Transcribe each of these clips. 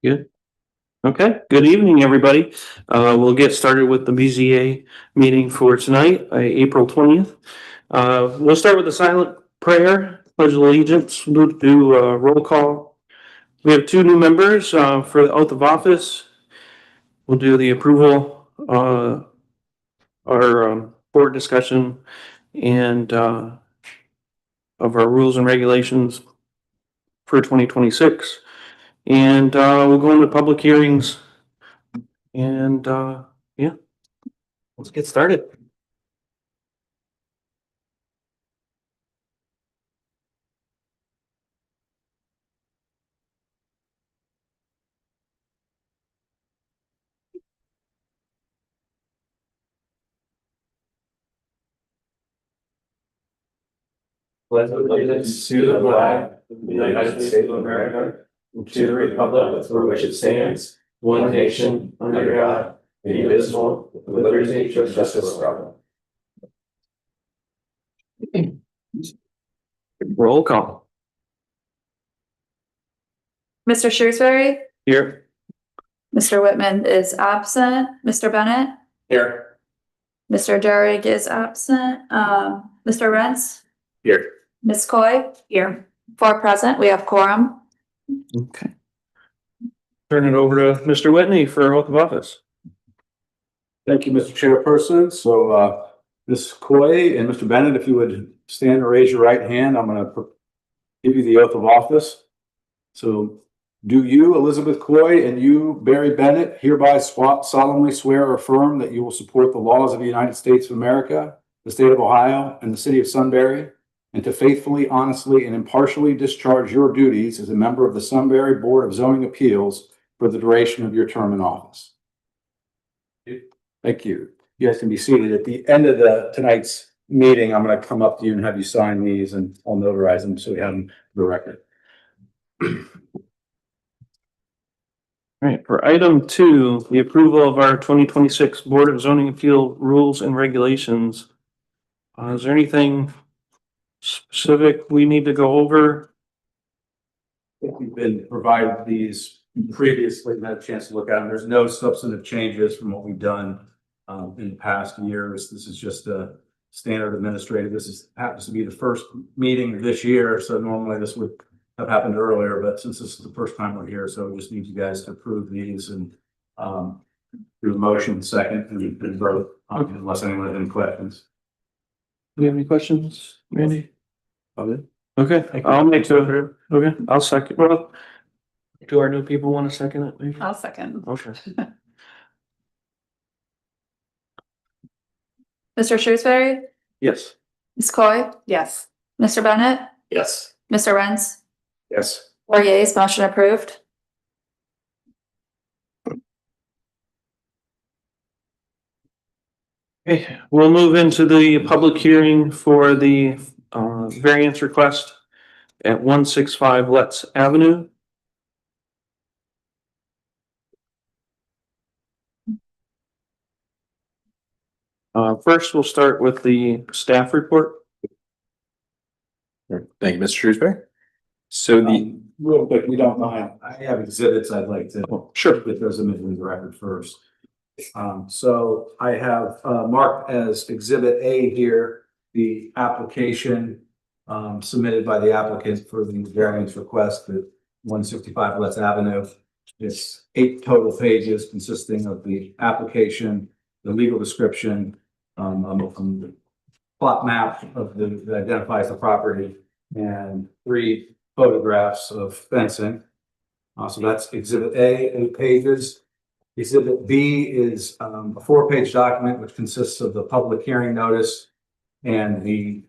Good. Okay, good evening, everybody. We'll get started with the BZA meeting for tonight, April 20th. We'll start with a silent prayer, pledge of allegiance, we'll do a roll call. We have two new members for the oath of office. We'll do the approval, our board discussion and of our rules and regulations for 2026. And we'll go into public hearings and yeah, let's get started. Pledge allegiance to the flag of the United States of America and to the republic for which it stands, one nation, under God, indivisible, with liberty and justice for all. Roll call. Mr. Shrewsbury, Here. Mr. Whitman is absent. Mr. Bennett, Here. Mr. Derrick is absent. Mr. Rentz, Here. Ms. Coy, here. For present, we have quorum. Okay. Turn it over to Mr. Whitney for oath of office. Thank you, Mr. Chairperson. So, Ms. Coy and Mr. Bennett, if you would stand and raise your right hand, I'm going to give you the oath of office. So, do you, Elizabeth Coy, and you, Barry Bennett, hereby solemnly swear or affirm that you will support the laws of the United States of America, the state of Ohio, and the city of Sunbury, and to faithfully, honestly, and impartially discharge your duties as a member of the Sunbury Board of Zoning Appeals for the duration of your term in office? Thank you. You guys can be seated. At the end of tonight's meeting, I'm going to come up to you and have you sign these, and I'll notarize them so we have them for the record. All right, for item 2, the approval of our 2026 Board of Zoning Appeal rules and regulations. Is there anything specific we need to go over? We've been provided these previously, and had a chance to look at them. There's no substantive changes from what we've done in past years. This is just a standard administrative. Happens to be the first meeting this year, so normally this would have happened earlier, but since this is the first time we're here, so we just need you guys to approve these and do a motion second and vote unless anyone has any questions. Do you have any questions, Randy? Okay. Okay, I'll make the, okay, I'll second. Well, do our new people want to second it? Maybe? I'll second. Okay. Mr. Shrewsbury, Yes. Ms. Coy? Yes. Mr. Bennett, Yes. Mr. Rentz, Yes. 4 yeas, motion approved. Okay, we'll move into the public hearing for the variance request at 165 Letts Avenue. First, we'll start with the staff report. Thank you, Mr. Shrewsbury. So Real quick, we don't mind. I have exhibits I'd like to Sure. get those in the record first. So I have marked as exhibit A here, the application submitted by the applicant for the variance request at 165 Letts Avenue. It's 8 total pages consisting of the application, the legal description, the plot map of that identifies the property, and 3 photographs of fencing. So that's exhibit A, 8 pages. Exhibit B is a 4-page document which consists of the public hearing notice and the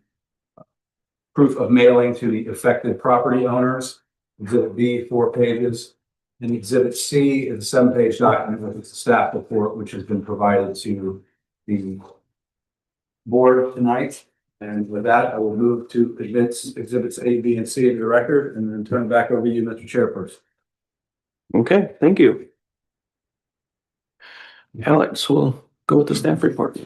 proof of mailing to the affected property owners. Exhibit B, 4 pages. And exhibit C is a 7-page document with the staff report, which has been provided to the board tonight. And with that, I will move to exhibits A, B, and C of the record, and then turn it back over to you, Mr. Chairperson. Okay, thank you. Alex, we'll go with the staff report.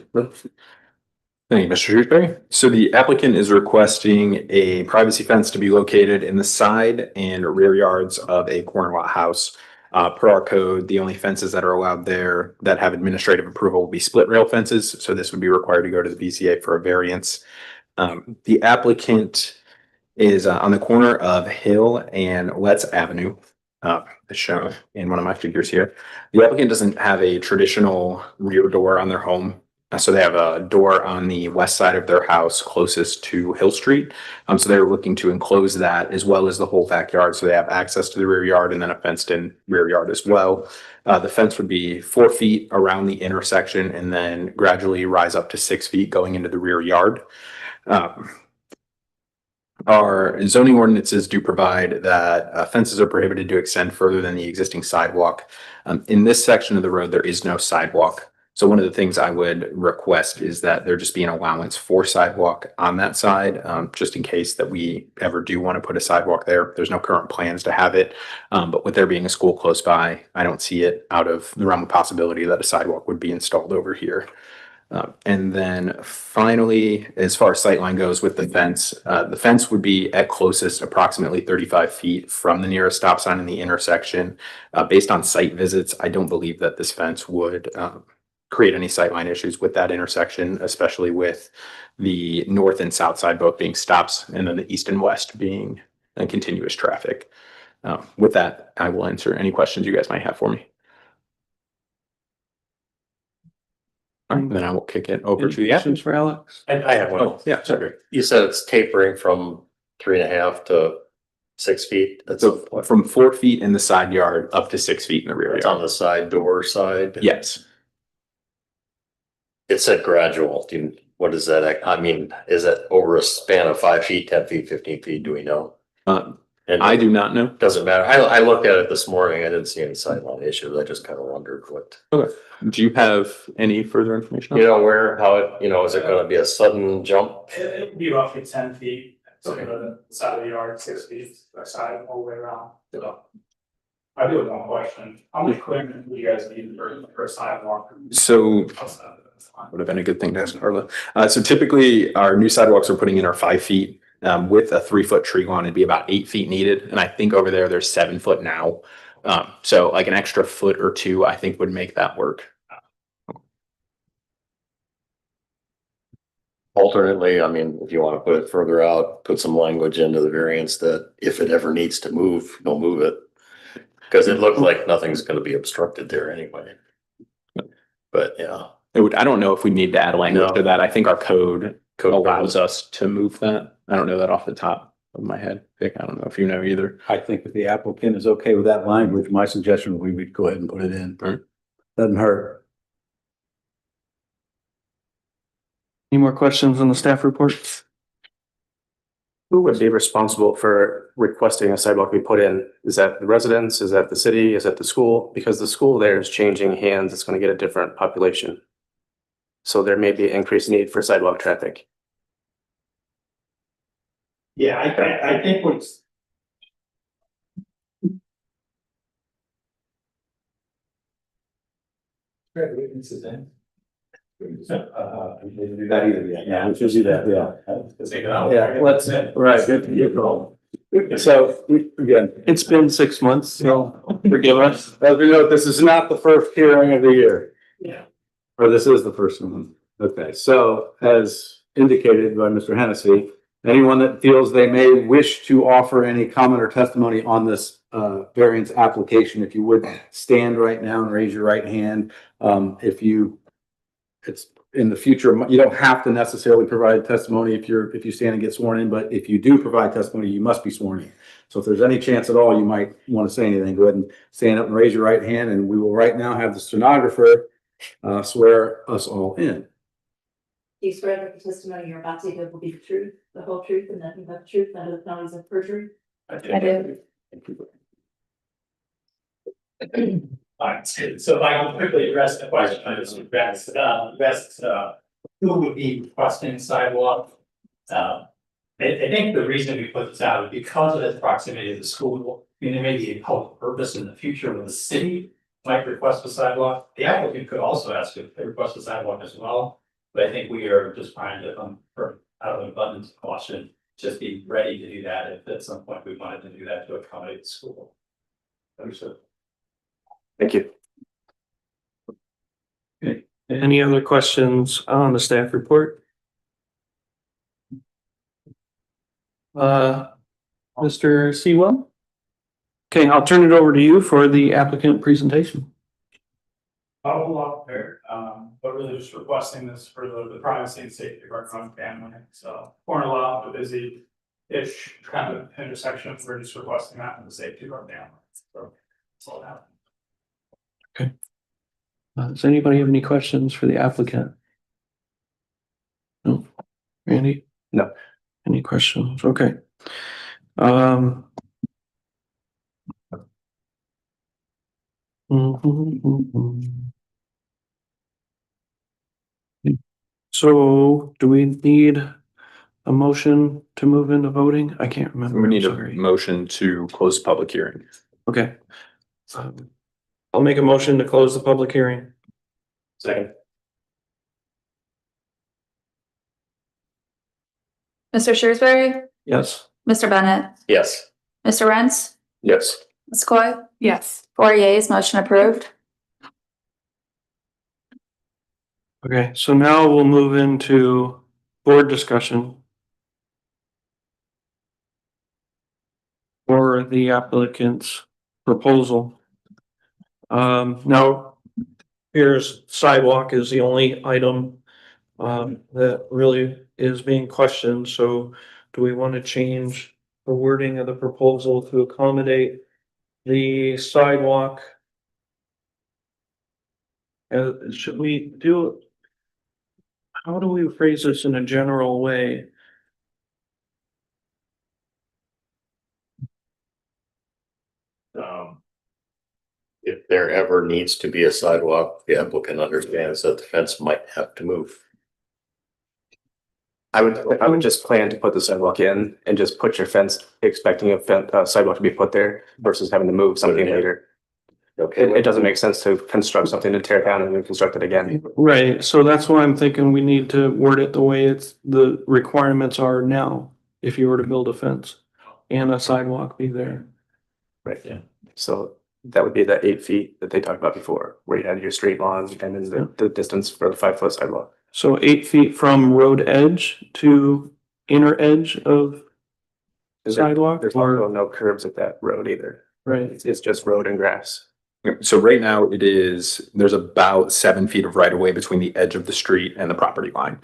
Thank you, Mr. Shrewsbury. So the applicant is requesting a privacy fence to be located in the side and rear yards of a corner lot house Per our code, the only fences that are allowed there that have administrative approval will be split rail fences. So this would be required to go to the BCA for a variance. The applicant is on the corner of Hill and Letts Avenue, as shown in one of my figures here. The applicant doesn't have a traditional rear door on their home. So they have a door on the west side of their house closest to Hill Street. So they're looking to enclose that as well as the whole backyard. So they have access to the rear yard and then a fenced in rear yard as well. The fence would be 4 feet around the intersection and then gradually rise up to 6 feet going into the rear yard. Our zoning ordinances do provide that fences are prohibited to extend further than the existing sidewalk. In this section of the road, there is no sidewalk. So one of the things I would request is that there just be an allowance for sidewalk on that side, just in case that we ever do want to put a sidewalk there. There's no current plans to have it. But with there being a school close by, I don't see it out of the realm of possibility that a sidewalk would be installed over here. And then finally, as far as sightline goes with the fence would be at closest approximately 35 feet from the nearest stop sign in the intersection. Based on site visits, I don't believe that this fence would create any sightline issues with that intersection, especially with the north and south side both being stops and then the east and west being continuous traffic. With that, I will answer any questions you guys might have for me. All right, then I will kick it over to the Questions for Alex? I have one. Oh, yeah, sorry. You said it's tapering from 3.5 to 6 feet. That's So from 4 feet in the side yard up to 6 feet in the rear it's on yard. the side door side. Yes. It said gradual. What is that? I mean, is that over a span of 5 feet, 10 feet, 15 feet? Do we know? And I do not know. doesn't matter. I looked at it this morning. I didn't see any sideline issues. I just kind of wondered what, Do you have any further information? you know, how it, is it gonna be a sudden jump? It would be roughly 10 feet, so the side of the yard, 6 feet, the side all the way around. I do have one question, how much clearance do you guys need for a sidewalk? So would have been a good thing to ask Carla. So typically our new sidewalks we're putting in are 5 feet. With a 3-foot tree lawn, it'd be about 8 feet needed. And I think over there's 7 foot now. So like an extra foot or two, I think would make that work. Alternately, I mean, if you want to put it further out, put some language into the variance that if it ever needs to move, don't move it. Because it looked like nothing's gonna be obstructed there anyway. But yeah. I don't know if we need to add language No. to that. I think our code allows us to move that. I don't know that off the top of my head. Vic, I don't know if you know either. I think if the applicant is okay with that language, my suggestion, we would go ahead and put it in. Right. Doesn't hurt. Any more questions on the staff report? Who would be responsible for requesting a sidewalk be put in? Is that the residents? Is that the city? Is that the school? Because the school there is changing hands. It's going to get a different population. So there may be increased need for sidewalk traffic. Yeah, I think what's. Great witnesses in. Do that either, yeah, we should do that, yeah. Yeah, let's, right, good call. So, again, It's been 6 months, so forgive us. as we note, this is not the first hearing of the year. Yeah. Or this is the first one. Okay, so as indicated by Mr. Hennessy, anyone that feels they may wish to offer any comment or testimony on this variance application, if you would stand right now and raise your right hand. It's in the future, you don't have to necessarily provide testimony if you stand and get sworn in, but if you do provide testimony, you must be sworn in. So if there's any chance at all, you might want to say anything, go ahead and stand up and raise your right hand, and we will right now have the stenographer swear us all in. Do you swear that the testimony you're about to give will be the truth, the whole truth, and nothing but the truth, none of the penalties of perjury? I do. Alright, so if I can quickly address the question, I just who would be requesting sidewalk? I think the reason we put this out is because of its proximity to the school. I mean, there may be a public purpose in the future when the city might request a sidewalk. The applicant could also ask if they request a sidewalk as well. But I think we are just trying to, out of an abundance of caution, just be ready to do that if at some point we wanted to do that to accommodate the school. Understood. Thank you. Any other questions on the staff report? Mr. Sewell? Okay, I'll turn it over to you for the applicant presentation. Not a whole lot there, but really just requesting this for the privacy and safety of our own family. So corner lot, a busy-ish kind of intersection, we're just requesting that for the safety of our family. So that's all that. Does anybody have any questions for the applicant? No. Randy? No. Any questions? Okay. Mhm. So do we need a motion to move into voting? I can't remember. We need a Sorry. motion to close the public hearing. Okay. I'll make a motion to close the public hearing. Second. Mr. Shrewsbury, Yes. Mr. Bennett, Yes. Mr. Rents, Yes. Ms. Coy, Yes. 4 yeas, motion approved. Okay, so now we'll move into board discussion for the applicant's proposal. Now, here's sidewalk is the only item that really is being questioned. So do we want to change the wording of the proposal to accommodate the sidewalk? Should we do, how do we phrase this in a general way? If there ever needs to be a sidewalk, the applicant understands that the fence might have to move. I would just plan to put the sidewalk in and just put your fence, expecting a sidewalk to be put there versus having to move something in. later. Okay. It doesn't make sense to construct something to tear down and then construct it again. Right, so that's why I'm thinking we need to word it the way it's, the requirements are now, if you were to build a fence and a sidewalk be there. Right. Yeah. So that would be the 8 feet that they talked about before, where you had your straight lawn and then the distance for the 5-foot sidewalk. So 8 feet from road edge to inner edge of sidewalk, There's or, also no curbs at that road either. right, It's just road and grass. So right now there's about 7 feet of right of way between the edge of the street and the property line.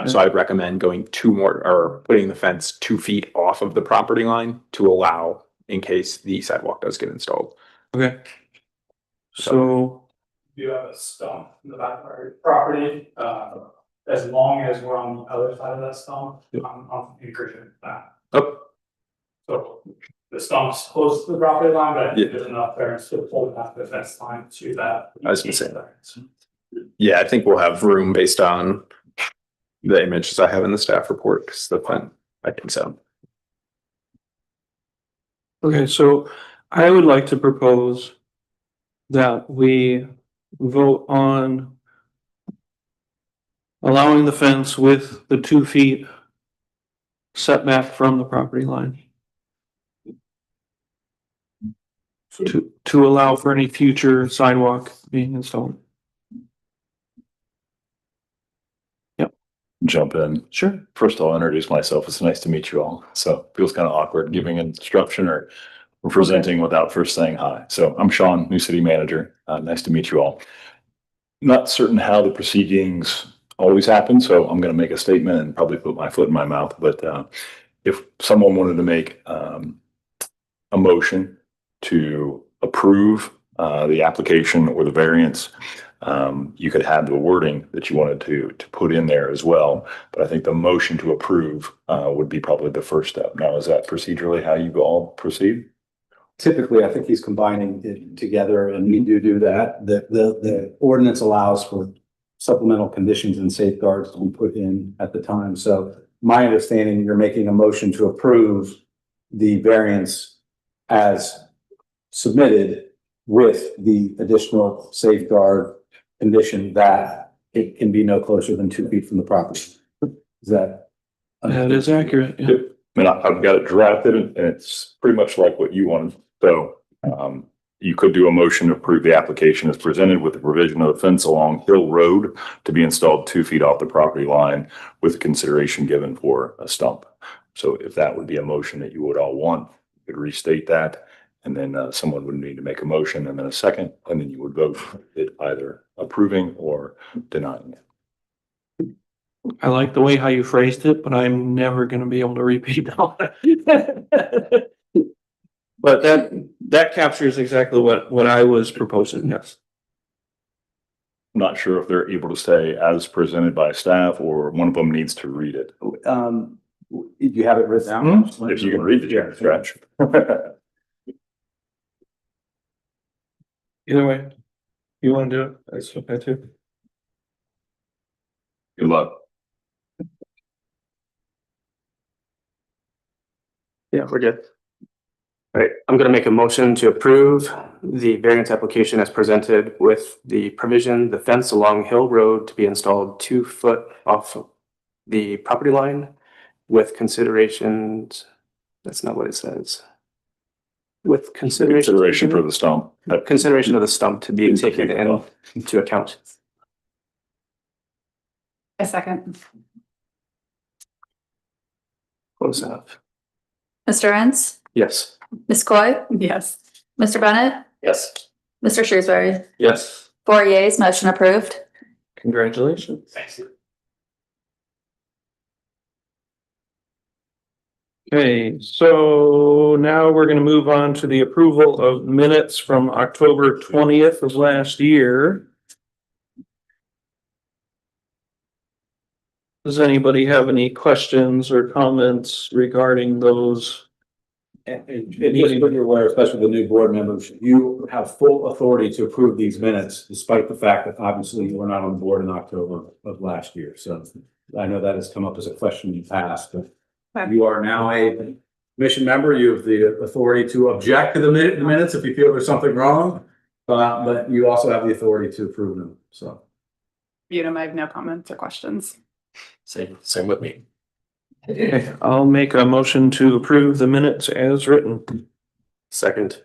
So I would recommend going putting the fence 2 feet off of the property line to allow in case the sidewalk does get installed. okay. So, You have a stump in the back of our property, as long as we're on the other side of that stump, I'm encouraging that. Oh, So the stump's close to the property line, but I think Yeah. there's enough there to pull it back the fence line to that. I was gonna say yeah, I think we'll have room based on the images I have in the staff report, because the fence, I think so. okay, so I would like to propose that we vote on allowing the fence with the 2 feet setback from the property line. To allow for any future sidewalk being installed. Jump in. Sure. First, I'll introduce myself. It's nice to meet you all. So it feels kind of awkward giving instruction or presenting without first saying hi. So I'm Sean, new city manager. Nice to meet you all. Not certain how the proceedings always happen, so I'm going to make a statement and probably put my foot in my mouth. But if someone wanted to make a motion to approve the application or the variance, you could have the wording that you wanted to put in there as well. But I think the motion to approve would be probably the first step. Now, is that procedurally how you all proceed? Typically, I think he's combining it together, and we do that. The ordinance allows for supplemental conditions and safeguards to be put in at the time. So my understanding, you're making a motion to approve the variance as submitted with the additional safeguard condition that it can be no closer than 2 feet from the property. Is that? That is accurate. Yeah. I mean, I've got it drafted and it's pretty much like what you wanted. So you could do a motion to approve the application as presented with the provision of the fence along Hill Road to be installed 2 feet off the property line with consideration given for a stump. So if that would be a motion that you would all want, you could restate that. And then someone would need to make a motion and then a second, and then you would vote it either approving or denying it. I like the way how you phrased it, but I'm never gonna be able to repeat all that. But that captures exactly what I was proposing, yes. I'm not sure if they're able to say as presented by staff or one of them needs to read it. You have it written down? If you can read the scratch. Either way, you wanna do it, that's okay too. Good luck. Yeah, we're good. All right, I'm gonna make a motion to approve the variance application as presented with the provision, the fence along Hill Road to be installed 2 foot off the property line with considerations. That's not what it says. With Consideration for the stump. consideration of the stump to be taken into account. A second. Close enough. Mr. Renz, Yes. Ms. Coy, Yes. Mr. Bennett, Yes. Mr. Shrewsbury. Yes. 4 yeas, motion approved. Congratulations. Thanks. Okay, so now we're gonna move on to the approval of minutes from October 20th of last year. Does anybody have any questions or comments regarding those? And just so you're aware, especially the new board members, you have full authority to approve these minutes, despite the fact that obviously you were not on the board in October of last year. So I know that has come up as a question in the past, but you are now a commission member. You have the authority to object to the minutes if you feel there's something wrong. But you also have the authority to approve them, so. I have no comments or questions. Same with me. Okay, I'll make a motion to approve the minutes as written. Second.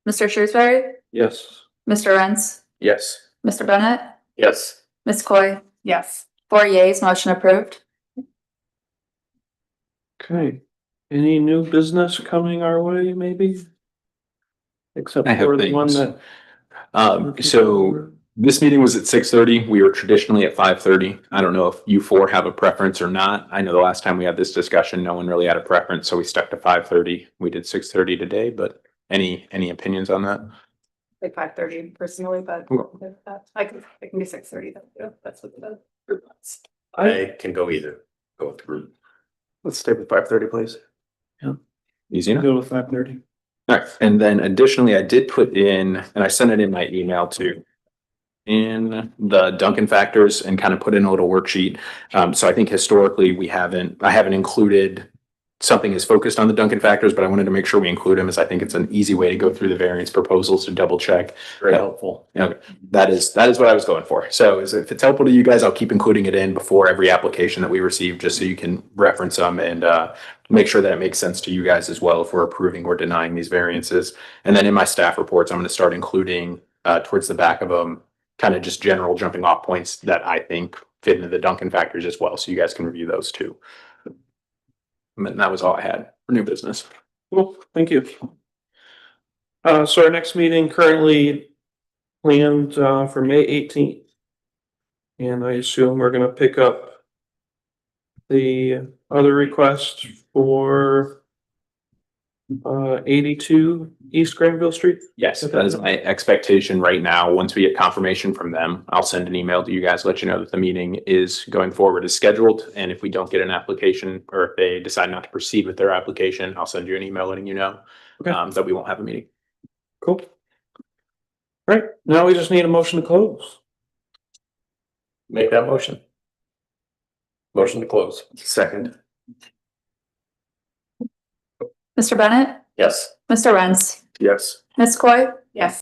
Mr. Shrewsbury, Yes. Mr. Renz, Yes. Mr. Bennett, Yes. Ms. Coy. Yes. 4 yeas, motion approved. Okay, any new business coming our way, maybe? Except I have for the one things. that. So this meeting was at 6:30. We were traditionally at 5:30. I don't know if you four have a preference or not. I know the last time we had this discussion, no one really had a preference, so we stuck to 5:30. We did 6:30 today, but any opinions on that? Like 5:30 personally, but I can do 6:30. That's what the. I can go either. Go with the group. Let's stay with 5:30, please. Easy enough. Go with 5:30. All right, and then additionally, I did put in, and I sent it in my email too, in the Duncan factors and kind of put in a little worksheet. So I think historically I haven't included something is focused on the Duncan factors, but I wanted to make sure we include them as I think it's an easy way to go through the variance proposals to double check. Very helpful. Okay, that is what I was going for. So if it's helpful to you guys, I'll keep including it in before every application that we receive, just so you can reference them and make sure that it makes sense to you guys as well if we're approving or denying these variances. And then in my staff reports, I'm going to start including towards the back of them, kind of just general jumping off points that I think fit into the Duncan factors as well. So you guys can review those too. And that was all I had for new business. Cool, thank you. So our next meeting currently planned for May 18th. And I assume we're gonna pick up the other request for 82 East Granville Street. Yes, that is my expectation right now. Once we get confirmation from them, I'll send an email to you guys, let you know that the meeting is going forward as scheduled. And if we don't get an application, or if they decide not to proceed with their application, I'll send you an email letting you know that we won't have a meeting. Cool. All right, now we just need a motion to close. Make that motion. Motion to close. Second. Mr. Bennett, Yes. Mr. Renz, Yes. Ms. Coy. Yes.